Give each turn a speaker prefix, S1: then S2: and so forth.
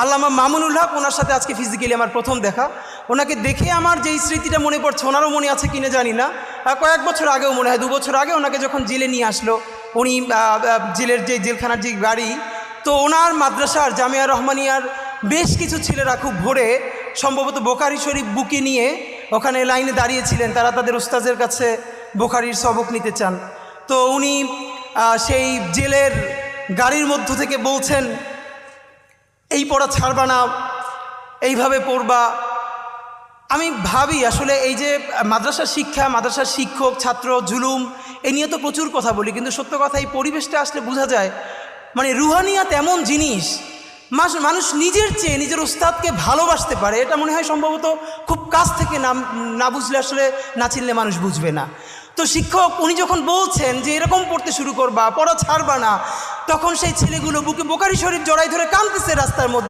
S1: আল্লামা মামুনুল হক, ওনার সাথে আজকে ফিজিক্যালি আমার প্রথম দেখা। ওনাকে দেখে আমার যেই স্মৃতিটা মনে পড়ছে, ওনারও মনে আছে কিনা জানি না, কয়েক বছর আগেও মনে হয় 2 বছর আগে ওনাকে যখন জেলে নিয়ে আসলো, উনি জেলের যে জেলখানার যে গাড়ি, তো ওনার মাদ্রাসার জামিয়া রহমানিয়ার বেশ কিছু ছেলেরা খুব ভোরে সম্ভবত বোখারি শরীফ বুকে নিয়ে ওখানে লাইনে দাঁড়িয়েছিলেন, তারা তাদের উস্তাজের কাছে বোখারির সবক নিতে চান। তো উনি সেই জেলের গাড়ির মধ্য থেকে বলছেন, এই পড়া ছাড়বা না, এইভাবে পড়বা। আমি ভাবি আসলে এই যে মাদ্রাসার শিক্ষা, মাদ্রাসার শিক্ষক ছাত্র জুলুম, এ নিয়ে তো প্রচুর কথা বলি, কিন্তু সত্য কথা এই পরিবেশটা আসলে বোঝা যায় মানে রুহানিয়াত এমন জিনিস, মানুষ নিজের চেয়ে নিজের উস্তাদকে ভালোবাসতে পারে। এটা মনে হয় সম্ভবত খুব কাছ থেকে না বুঝলে আসলে না চিনলে মানুষ বুঝবে না। তো শিক্ষক উনি যখন বলছেন যে এরকম পড়তে শুরু করবা, পড়া ছাড়বা না, তখন সেই ছেলেগুলো বুকে বোখারি শরীফ জড়াই ধরে কাঁদতেছে রাস্তার মধ্যে।